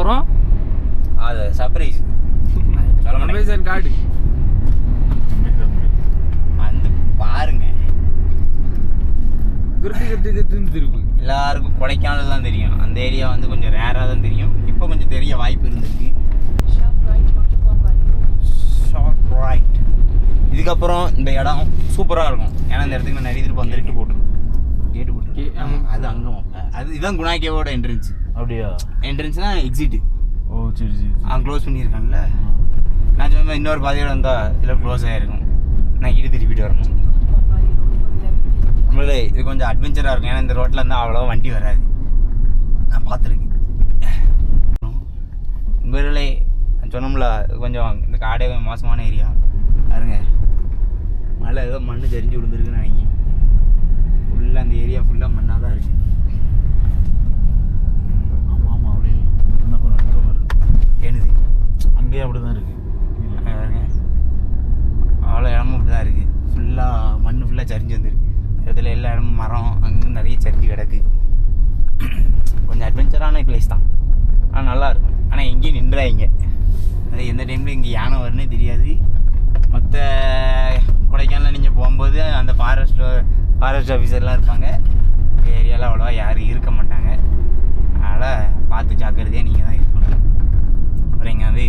போகிறோம். அது சர்ப்ரைஸ். சொல்ல அமேசான் கார்டு வந்து பாருங்க. திருப்பு எல்லாருக்கும் கொடைக்கானல் தான் தெரியும். அந்த ஏரியா வந்து கொஞ்சம் ரேராக தான் தெரியும். இப்போ கொஞ்சம் தெரிய வாய்ப்பு இருந்திருக்கு. Short right. இதுக்கப்புறம் இந்த இடம் சூப்பராக இருக்கும். ஏன்னா இந்த இடத்துக்கு நான் நிறைய திருப்பி வந்து கேட்டு போட்டுருக்கு. அது அங்கே அது இதுதான் குணா கேவோட என்ட்ரன்ஸ். அப்படியா? என்ட்ரன்ஸ்னா எக்ஸிட்டு. ஓ சரி சரி. அவன் க்ளோஸ் பண்ணியிருக்கான்ல. நான் சொன்ன இன்னொரு பாதையோட வந்தால் இதில் க்ளோஸ் ஆகிருக்கும். நான் இடு திருப்பிட்டு வரணும். நம்மளே இது கொஞ்சம் அட்வென்ச்சராக இருக்கும். ஏன்னா இந்த ரோட்டில் இருந்தால் அவ்வளோவா வண்டி வராது. நான் பார்த்துருக்கேன். நண்பர்களே சொன்னோம்ல கொஞ்சம் இந்த காடே கொஞ்சம் மோசமான ஏரியா பாருங்க. மழை ஏதோ மண்ணு சரிஞ்சு விழுந்துருக்குன்னு நினைக்கிறேன். ஃபுல்லாக அந்த ஏரியா ஃபுல்லாக மண்ணாக தான் இருக்குது. ஆமாம் ஆமாம் அப்படியே என்ன பண்ணுறது ஏனுது அங்கேயே அப்படி தான் இருக்குது. பாருங்க அவ்வளோ இடமும் இப்படி தான் இருக்குது. ஃபுல்லாக மண் ஃபுல்லாக சரிஞ்சு வந்துருக்கு. இடத்துல எல்லா இடமும் மரம் அங்கங்கே நிறைய சரிஞ்சு கிடக்கு. கொஞ்சம் அட்வென்ச்சரான பிளேஸ் தான். ஆனால் நல்லாயிருக்கும். ஆனால் எங்கேயும் நின்றாங்க. அது எந்த டைமில் இங்கே யானை வருன்னே தெரியாது. மற்ற கொடைக்கானலில் நீங்கள் போகும்போது அந்த ஃபாரஸ்ட் ஆஃபீஸர்லாம் இருப்பாங்க. இந்த ஏரியாவில் அவ்வளோவா யாரும் இருக்க மாட்டாங்க. அதனால் பார்த்து ஜாக்கிரதையாக நீங்கள் தான் இருக்கணும். அப்புறம் இங்கே வந்து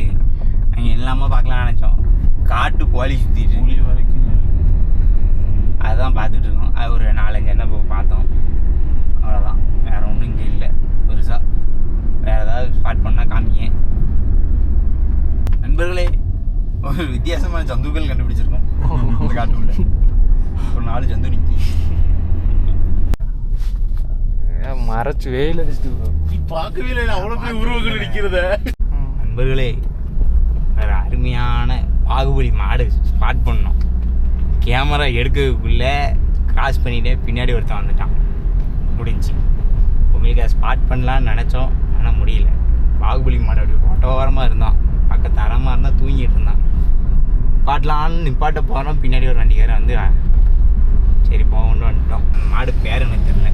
நாங்கள் எல்லாமே பார்க்கலாம்னு நினச்சோம். காட்டு கோழி சுற்றிட்டு புளி வரைக்கும் அதுதான் பார்த்துட்டு இருக்கோம். அது ஒரு 4-5 எண்ணெய் போய் பார்த்தோம். அவ்வளோதான், வேறு ஒன்றும் இங்கே இல்லை பெருசாக. வேறு ஏதாவது ஸ்பாட் பண்ணால் காமிங்க நண்பர்களே. ஒரு வித்தியாசமான ஜந்துக்கள் கண்டுபிடிச்சிருக்கோம் இந்த காட்டுக்குள்ள. ஒரு 4 ஜந்து நிற்கி மறைச்சு வெயில் அடிச்சுட்டு நீ பார்க்கவே இல்லை. அவ்வளோ போய் உருவங்கள் நிற்கிறத. நண்பர்களே வேறு அருமையான பாகுபலி மாடு ஸ்பாட் பண்ணோம். கேமரா எடுக்கிறதுக்குள்ளே கிராஸ் பண்ணிகிட்டே பின்னாடி ஒருத்தன் வந்துட்டான். முடிஞ்சு உங்களுக்கு அதை ஸ்பாட் பண்ணலான்னு நினச்சோம். ஆனால் முடியல. பாகுபலி மாடு அப்படி ஓட்டோரமாக இருந்தான். பக்கத்து தரமாக இருந்தால் தூங்கிட்டு இருந்தான். நிப்பாட்டலான்னு நிப்பாட்ட போகிறோம். பின்னாடி ஒரு வண்டிக்காரன் வந்து சரி போகணுன்னு வந்துட்டோம். அந்த மாடு பேர் எனக்கு தெரியல.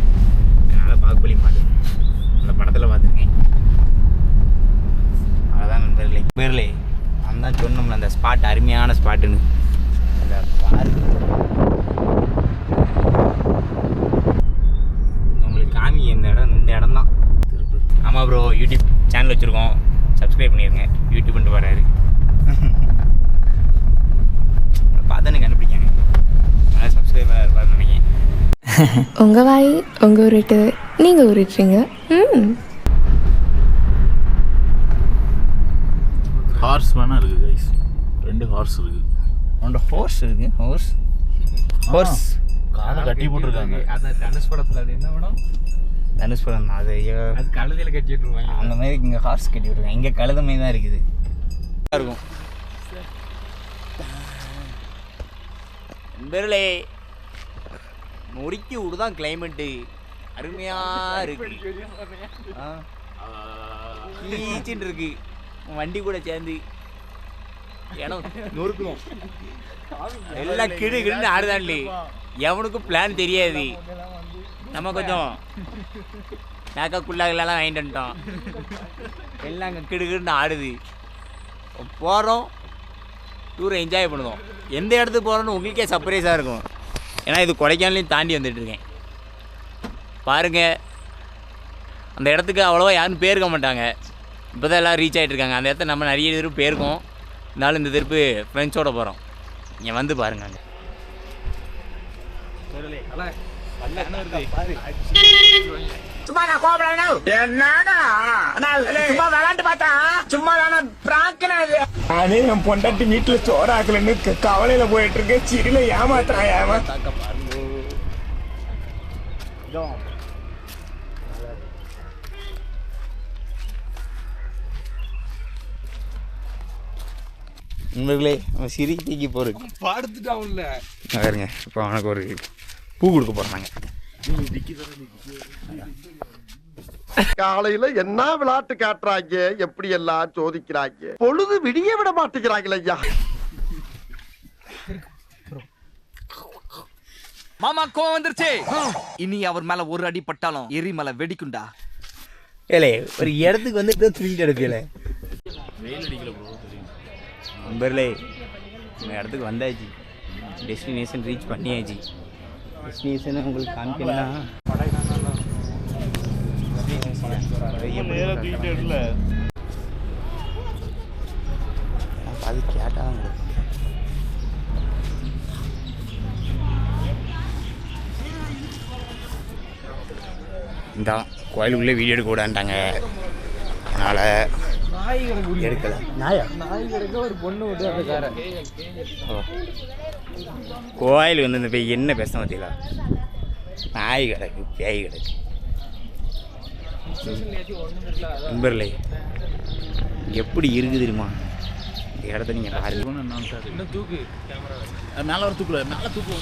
அதனால் பாகுபலி மாடு அந்த படத்தில் பார்த்துருக்கேன். அவ்வளோதான் நண்பர்களே. நான் தான் சொன்னோம்ல அந்த ஸ்பாட் அருமையான ஸ்பாட்டுன்னு. அந்த பார்க் உங்களுக்கு காமி இந்த இடம் தான். ஆமாம் ப்ரோ, யூடியூப் சேனல் வச்சுருக்கோம். சப்ஸ்கிரைப் பண்ணிடுங்க. யூடியூப்ன்ட்டு வராரு. பார்த்தா எனக்கு கண்டுபிடிக்காங்க. அதனால் சப்ஸ்கிரைபராக இருப்பாருன்னு நினைக்கிறேன். உங்கள் வாய் உங்கள் உருட்டு நீங்கள் உருட்டுறீங்க. ஹார்ஸ் வேணா இருக்குது கைஸ். 2 ஹார்ஸ் இருக்குது. உன்னோட ஹோர்ஸ் இருக்கு. ஹோர்ஸ் காலை கட்டி போட்டிருக்காங்க. அந்த தனுஷ் படத்தில் அது என்ன படம்? தனுஷ் படம் தான் அது. அது கழுதையில் கட்டி விட்டுருவாங்க. அந்த மாதிரி இங்கே ஹார்ஸ் கட்டி விட்ருக்காங்க. இங்கே கழுத மாதிரி தான் இருக்குது. இருக்கும் நண்பர்களே. முறுக்கி விடுதான் கிளைமேட்டு. அருமையாக இருக்கு. கீச்சின்னு இருக்கு. வண்டி கூட சேர்ந்து இடம் நொறுக்கணும். எல்லாம் கிடு கிடுன்னு ஆடுதாண்டி. எவனுக்கும் பிளான் தெரியாது. நம்ம கொஞ்சம் மேக்கப்புள்ளாகலாம் வாங்கிட்டு வந்துட்டோம். எல்லாம் அங்கே கிடு கிடுன்னு ஆடுது. போகிறோம், டூரை என்ஜாய் பண்ணுவோம். எந்த இடத்துக்கு போகிறோன்னு உங்களுக்கே சர்ப்ரைஸாக இருக்கும். ஏன்னா இது கொடைக்கானலையும் தாண்டி வந்துட்டுருக்கேன். பாருங்கள், அந்த இடத்துக்கு அவ்வளோவா யாரும் போயிருக்க மாட்டாங்க. இப்போ தான் எல்லாம் ரீச் ஆகிட்ருக்காங்க. அந்த இடத்த நம்ம நிறைய திருப்பு போயிருக்கோம். இருந்தாலும் இந்த திருப்பு ஃப்ரெண்ட்ஸோடு போகிறோம். இங்கே வந்து பாருங்க. அங்கே சும்மா நான் கோபப்படணும். என்னடா சும்மா விளாண்டு பார்த்தா சும்மா நானே என் பொண்டாட்டி வீட்டுல சோறாக்கலன்னு கவலையில போயிட்டு இருக்கேன். சிறில ஏமாத்தாக்க பாருங்க. நண்பர்களே, அவன் சிரி தூக்கி போறது பாடுத்துட்டான்ல பாருங்க. இப்போ அவனுக்கு ஒரு பூ கொடுக்க போறாங்க. காலையில என்ன விளையாட்டு காட்டுறாங்க, எப்படி எல்லாம் சோதிக்கிறாங்க. பொழுது விடிய விட மாட்டேங்கிறாங்களே ஐயா. மாமா கோவம் வந்துருச்சு. இனி அவர் மேல ஒரு அடி பட்டாலும் எரிமலை வெடிக்குண்டா. ஏலே ஒரு இடத்துக்கு வந்து இப்படி தூங்கிட்டு எடுப்பீங்களே வெயில் அடிக்கல ப்ரோ தெரியும். நண்பர்களே நம்ம இடத்துக்கு வந்தாச்சு, டெஸ்டினேஷன் ரீச் பண்ணியாச்சு. டெஸ்டினேஷனை உங்களுக்கு காமிக்கணும்னா அது கேட்டாங்க இந்த கோயிலுக்குள்ளே வீடியோ எடுக்க விடான்ட்டாங்க, அதனால் எடுக்கலை. நாயா ஒரு பொண்ணு விட்டு அந்த காரை கோயில் வந்து இந்த போய் என்ன பேச பார்த்தீங்களா, நாய் கிடக்கு பேய் கிடக்கு. நண்பர்களே எப்படி இருக்குது தெரியுமா இந்த இடத்த நீங்கள் பாருங்க. இன்னும் தூக்கு கேமரா மேலே வர தூக்குல மேலே தூக்கு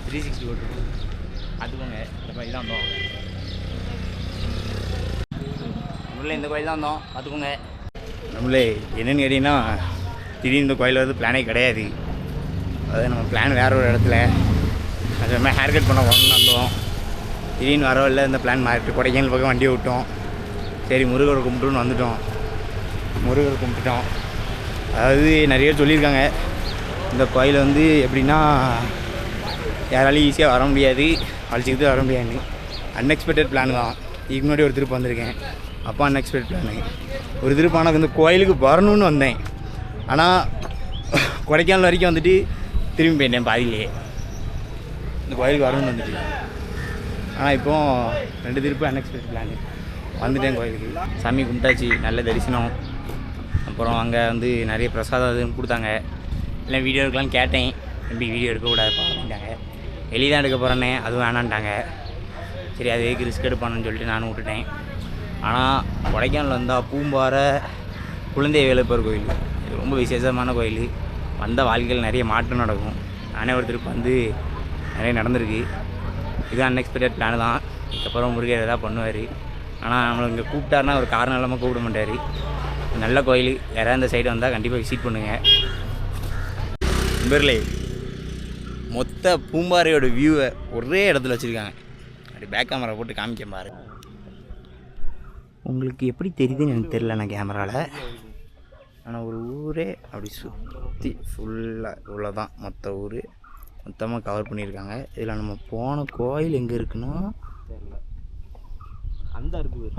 360 ஓட்டு அதுக்குங்க இந்த கோயில் தான் வந்தோம். நம்மளே இந்த கோயில் தான் வந்தோம் பார்த்துக்கோங்க. நம்மளே என்னென்னு கேட்டிங்கன்னா திடீர்னு இந்த கோயில் வந்து பிளானே கிடையாது. அதாவது நம்ம பிளான் வேறு ஒரு இடத்துல அது மாதிரி ஹேர் கட் பண்ண ஒன்று வந்தோம். திடீர்னு வரவில்லை, இந்த பிளான் மாறிட்டு கொடைக்கானல் பக்கம் வண்டியை விட்டோம். சரி முருகரை கும்பிட்டுன்னு வந்துட்டோம். முருகரை கும்பிட்டுட்டோம். அதாவது நிறைய பேர் சொல்லியிருக்காங்க இந்த கோயில் வந்து எப்படின்னா யாராலையும் ஈஸியாக வர முடியாது, அழைச்சிக்கிட்டு வர முடியாது. அன்எக்ஸ்பெக்டட் பிளான் தான். இதுக்கு முன்னாடி ஒரு திருப்பு வந்திருக்கேன், அப்போ அன்எக்ஸ்பெக்டட் பிளானு. ஒரு திருப்பு ஆனால் இந்த கோயிலுக்கு வரணும்னு வந்தேன், ஆனால் கொடைக்கானல் வரைக்கும் வந்துட்டு திரும்பி போயிட்டேன் பாதியிலே. இந்த கோயிலுக்கு வரணும்னு வந்துட்டு, ஆனால் இப்போது 2 திருப்பு அன்எக்ஸ்பெக்டட் பிளானு வந்துட்டேன். கோயிலுக்கு சாமி கும்பிட்டாச்சு, நல்ல தரிசனம். அப்புறம் அங்கே வந்து நிறைய பிரசாதம் அதுன்னு கொடுத்தாங்க. இல்லை வீடியோ எடுக்கலான்னு கேட்டேன், எப்படி வீடியோ எடுக்கக்கூடாதுப்பா அப்படின்ட்டாங்க. வெளியே தான் எடுக்க போகிறேன்னே, அதுவும் வேணான்ட்டாங்க. சரி அது எதுக்கு ரிஸ்க் எடுப்பானுன்னு சொல்லிட்டு நானும் விட்டுட்டேன். ஆனால் கொடைக்கானல் வந்தால் பூம்பாறை குழந்தை வேலைப்பர் கோயில், இது ரொம்ப விசேஷமான கோயில். வந்த வாழ்க்கையில் நிறைய மாற்றம் நடக்கும். நானே ஒருத்தருக்கு வந்து நிறைய நடந்திருக்கு. இது அன்எக்ஸ்பெக்டட் பிளான் தான். இதுக்கப்புறம் முருகர் எதாவது பண்ணுவார். ஆனால் நம்மளை இங்கே கூப்பிட்டாருன்னா ஒரு காரணம் இல்லாமல் கூப்பிட மாட்டார். நல்ல கோயில், யாராவது இந்த சைடு வந்தால் கண்டிப்பாக விசிட் பண்ணுங்கள். நண்பர்களே மொத்த பூம்பாறையோட வியூவை ஒரே இடத்துல வச்சுருக்காங்க. அப்படி பேக் கேமரா போட்டு காமிக்க பாரு. உங்களுக்கு எப்படி தெரியுதுன்னு எனக்கு தெரியல நான் கேமராவில். ஆனால் ஒரு ஊரே அப்படி சுற்றி ஃபுல்லாக இவ்வளோ தான் மொத்த ஊர் மொத்தமாக கவர் பண்ணியிருக்காங்க. இதில் நம்ம போன கோயில் எங்கே இருக்குன்னா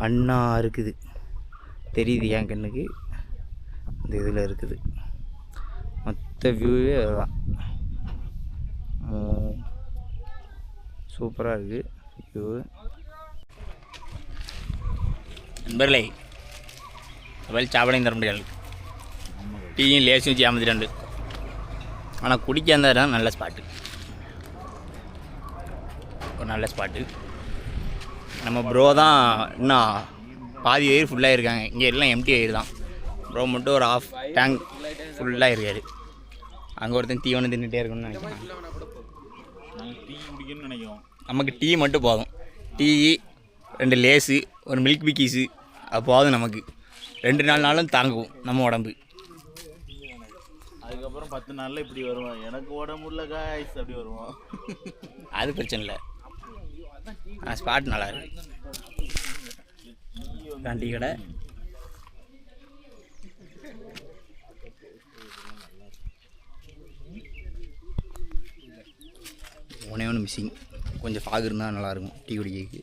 அண்ணா இருக்குது, தெரியுது என் கண்ணுக்கு. இந்த இதில் இருக்குது மொத்த வியூவே அதுதான். சூப்பராக இருக்குது வியூ. நண்பர்களே அவள் சாப்பிடையும் தர முடியாது, டீயும் லேசும் வச்சு ஏமாத்திட்டு. ஆனால் குடிக்க அந்த இடம் நல்ல ஸ்பாட்டு, ஒரு நல்ல ஸ்பாட்டு. நம்ம ப்ரோ தான் இன்னும் பாதி வயிறு ஃபுல்லாக இருக்காங்க. இங்கே எல்லாம் எம்டி வயிறு தான். ப்ரோ மட்டும் ஒரு ½ டேங்க் ஃபுல்லாக இருக்காரு. அங்கே ஒருத்தன் டீ ஒன்று தின்னுட்டே இருக்கணும்னு நினைக்கிறேன். டீ குடிக்கணும்னு நினைக்கிறோம். நமக்கு டீ மட்டும் போதும். டீ 2 லேஸு ஒரு மில்க் பிக்கீஸு அது போதும் நமக்கு. 2-4 நாளும் தாங்கும் நம்ம உடம்பு. அதுக்கப்புறம் 10 நாளில் இப்படி வருவோம். எனக்கு உடம்புல காய்ஸ் அப்படி வருவோம். அது பிரச்சனை இல்லை, ஸ்பாட் நல்லா இருக்கு. டீ கடை ஒன்று மிஸ்ஸிங், கொஞ்சம் ஃபாக் இருந்தால் நல்லாயிருக்கும் டீ குடிக்கிறதுக்கு.